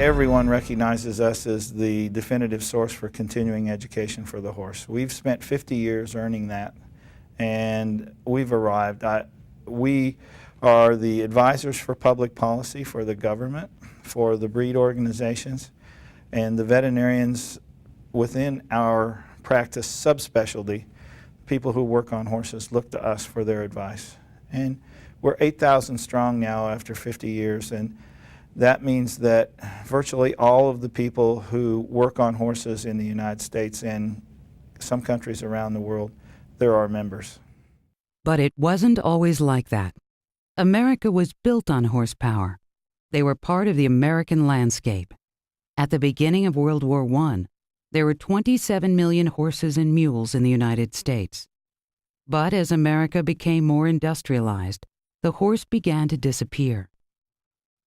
everyone recognizes us as the definitive source for continuing education for the horse. We've spent 50 years earning that, and we've arrived. We are the advisors for public policy for the government, for the breed organizations, and the veterinarians within our practice subspecialty. People who work on horses look to us for their advice. And we're 8,000 strong now after 50 years, and that means that virtually all of the people who work on horses in the United States and some countries around the world, they're our members. But it wasn't always like that. America was built on horsepower. They were part of the American landscape. At the beginning of World War I, there were 27 million horses and mules in the United States. But as America became more industrialized, the horse began to disappear.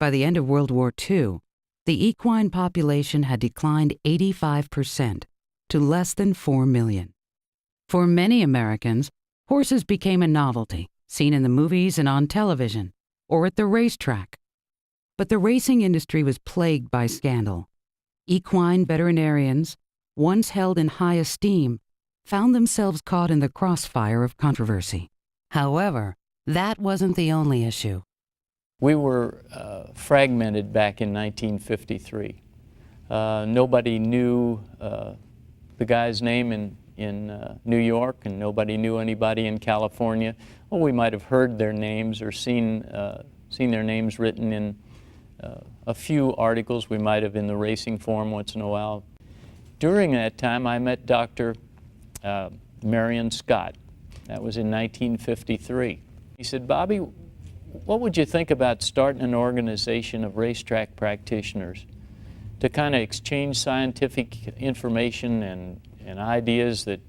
By the end of World War II, the equine population had declined 85% to less than 4 million. For many Americans, horses became a novelty, seen in the movies and on television, or at the racetrack. But the racing industry was plagued by scandal. Equine veterinarians, once held in high esteem, found themselves caught in the crossfire of controversy. However, that wasn't the only issue. We were fragmented back in 1953. Nobody knew the guy's name in New York, and nobody knew anybody in California. Well, we might have heard their names or seen their names written in a few articles. We might have in the Racing Forum once in a while. During that time, I met Dr. Marion Scott. That was in 1953. He said, "Bobby, what would you think about starting an organization of racetrack practitioners to kind of exchange scientific information and ideas that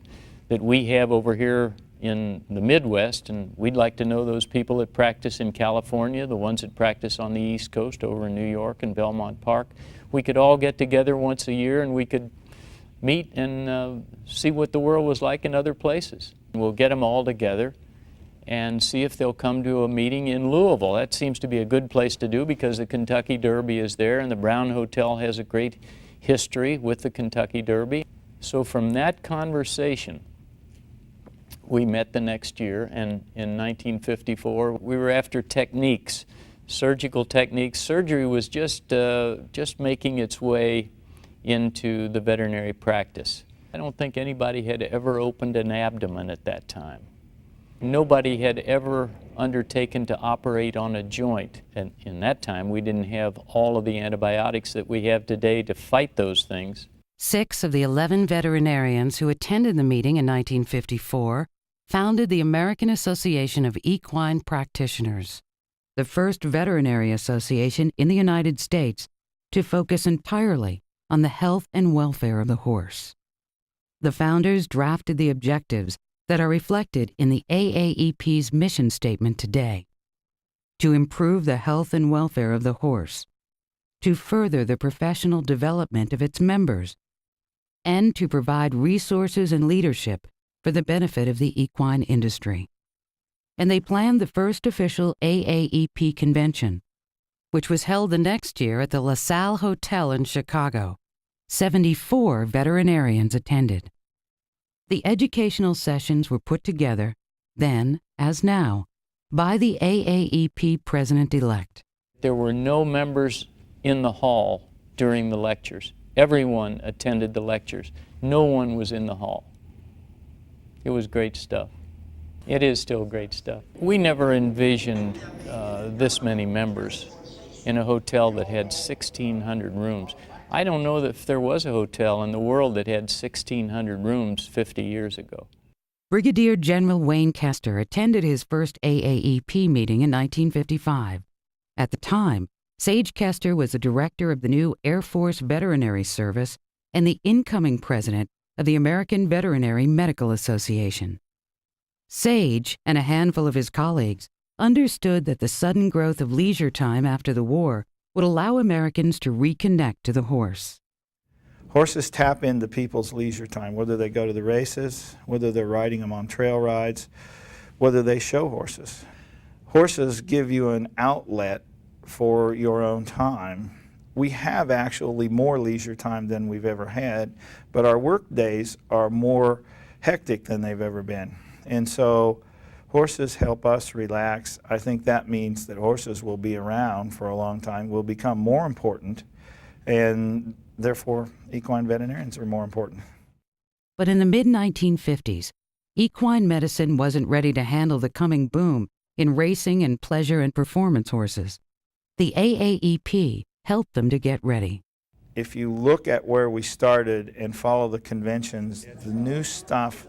we have over here in the Midwest, and we'd like to know those people that practice in California, the ones that practice on the East Coast over in New York and Belmont Park. We could all get together once a year and we could meet and see what the world was like in other places. We'll get them all together and see if they'll come to a meeting in Louisville. That seems to be a good place to do because the Kentucky Derby is there, and the Brown Hotel has a great history with the Kentucky Derby." So from that conversation, we met the next year, and in 1954, we were after techniques, surgical techniques. Surgery was just making its way into the veterinary practice. I don't think anybody had ever opened an abdomen at that time. Nobody had ever undertaken to operate on a joint, and in that time we didn't have all of the antibiotics that we have today to fight those things. 6 of the 11 veterinarians who attended the meeting in 1954 founded the American Association of Equine Practitioners, the first veterinary association in the United States to focus entirely on the health and welfare of the horse. The founders drafted the objectives that are reflected in the AAEP's mission statement today: to improve the health and welfare of the horse, to further the professional development of its members, and to provide resources and leadership for the benefit of the equine industry. And they planned the first official AAEP convention, which was held the next year at the LaSalle Hotel in Chicago. 74 veterinarians attended. The educational sessions were put together, then, as now, by the AAEP president-elect. There were no members in the hall during the lectures. Everyone attended the lectures. No one was in the hall. It was great stuff. It is still great stuff. We never envisioned this many members in a hotel that had 1,600 rooms. I don't know that if there was a hotel in the world that had 1,600 rooms 50 years ago. Brigadier General Wayne Kester attended his first AAEP meeting in 1955. At the time, Sage Kester was the director of the new Air Force Veterinary Service and the incoming president of the American Veterinary Medical Association. Sage and a handful of his colleagues understood that the sudden growth of leisure time after the war would allow Americans to reconnect to the horse. Horses tap into people's leisure time, whether they go to the races, whether they're riding them on trail rides, whether they show horses. Horses give you an outlet for your own time, we have actually more leisure time than we've ever had, but our work days are more hectic than they've ever been. And so horses help us relax. I think that means that horses will be around for a long time, will become more important, and therefore equine veterinarians are more important. But in the mid-1950s, equine medicine wasn't ready to handle the coming boom in racing and pleasure and performance horses. The AAEP helped them to get ready. If you look at where we started and follow the conventions, the new stuff